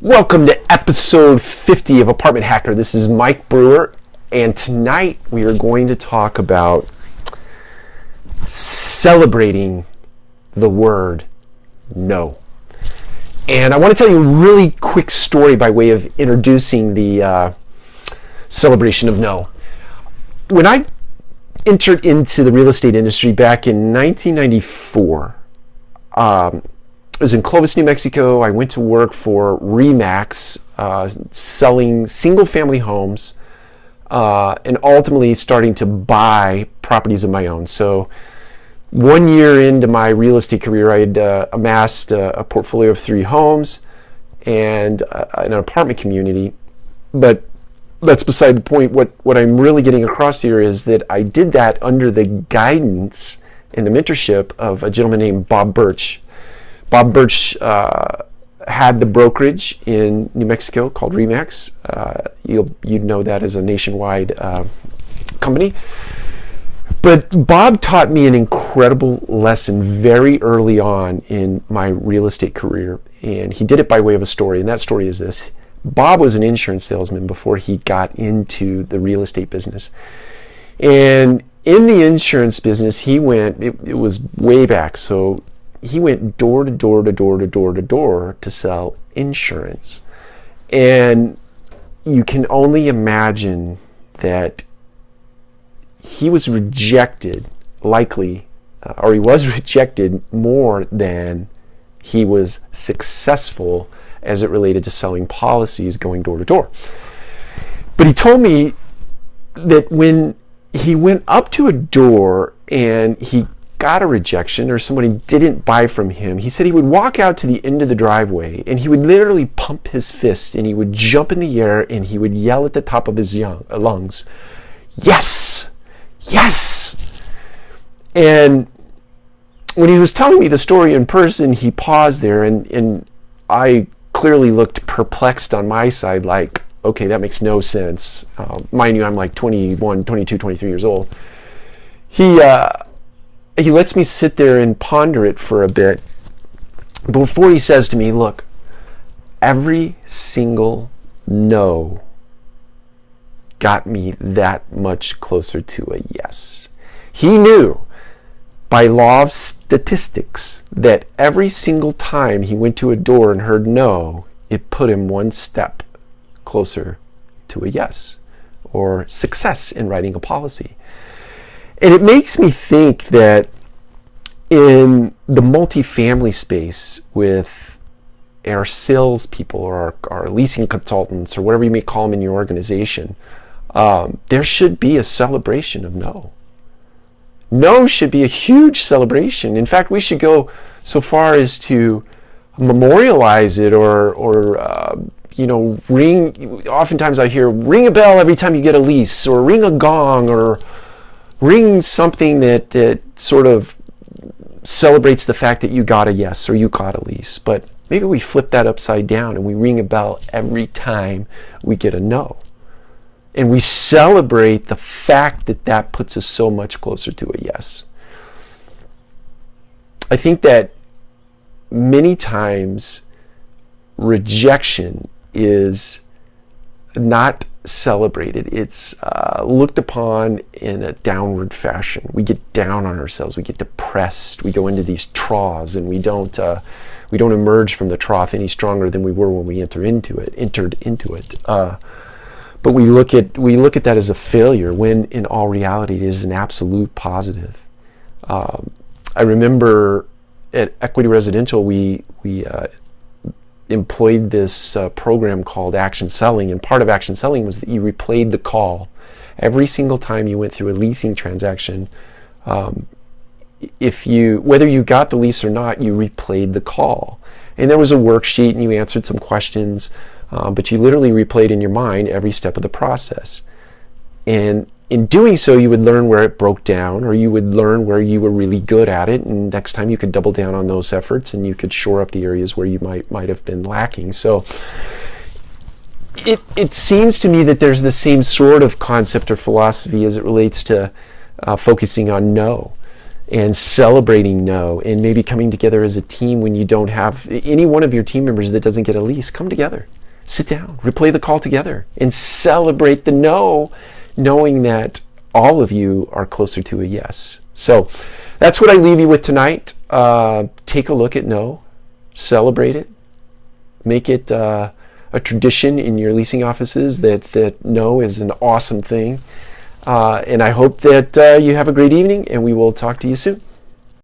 Welcome to episode 50 of Apartment Hacker. This is Mike Brewer, and tonight we are going to talk about celebrating the word no. And I want to tell you a really quick story by way of introducing the celebration of no. When I entered into the real estate industry back in 1994, I was in Clovis, New Mexico. I went to work for RE/MAX, selling single-family homes, and ultimately starting to buy properties of my own. So 1 year into my real estate career, I had amassed a portfolio of 3 homes and an apartment community. But that's beside the point. What I'm really getting across here is that I did that under the guidance and the mentorship of a gentleman named Bob Birch. Bob Birch had the brokerage in New Mexico called RE/MAX. You'd know that as a nationwide company. But Bob taught me an incredible lesson very early on in my real estate career, and he did it by way of a story, and that story is this. Bob was an insurance salesman before he got into the real estate business. And in the insurance business, he went, it was way back, so he went door to door to door to door to door to sell insurance. And you can only imagine that he was rejected, likely, or he was rejected more than he was successful as it related to selling policies going door to door. But he told me that when he went up to a door and he got a rejection or somebody didn't buy from him, he said he would walk out to the end of the driveway and he would literally pump his fist and he would jump in the air and he would yell at the top of his lungs, "Yes! Yes!" And when he was telling me the story in person, he paused there and I clearly looked perplexed on my side, like, okay, that makes no sense. Mind you, I'm like 21, 22, 23 years old. He lets me sit there and ponder it for a bit before he says to me, look, every single no got me that much closer to a yes. He knew by law of statistics that every single time he went to a door and heard no, it put him one step closer to a yes or success in writing a policy. And it makes me think that in the multifamily space with our salespeople or our leasing consultants or whatever you may call them in your organization, there should be a celebration of no. No should be a huge celebration. In fact, we should go so far as to memorialize it or ring. Oftentimes I hear ring a bell every time you get a lease, or ring a gong, or ring something that sort of celebrates the fact that you got a yes or you got a lease. But maybe we flip that upside down and we ring a bell every time we get a no. And we celebrate the fact that that puts us so much closer to a yes. I think that many times rejection is not celebrated. It's looked upon in a downward fashion. We get down on ourselves. We get depressed. We go into these troughs, and we don't emerge from the trough any stronger than we were when we entered into it. But we look at that as a failure, when in all reality it is an absolute positive. I remember at Equity Residential we employed this program called Action Selling, and part of Action Selling was that you replayed the call every single time you went through a leasing transaction. Whether you got the lease or not, you replayed the call, and there was a worksheet and you answered some questions, but you literally replayed in your mind every step of the process. And in doing so, you would learn where it broke down, or you would learn where you were really good at it, and next time you could double down on those efforts and you could shore up the areas where you might have been lacking. So it seems to me that there's the same sort of concept or philosophy as it relates to focusing on no. and celebrating no, and maybe coming together as a team when you don't have any one of your team members that doesn't get a lease. Come together, sit down, replay the call together, and celebrate the no, knowing that all of you are closer to a yes. So that's what I leave you with tonight. Take a look at no, celebrate it, make it a tradition in your leasing offices that no is an awesome thing. And I hope that you have a great evening, and we will talk to you soon.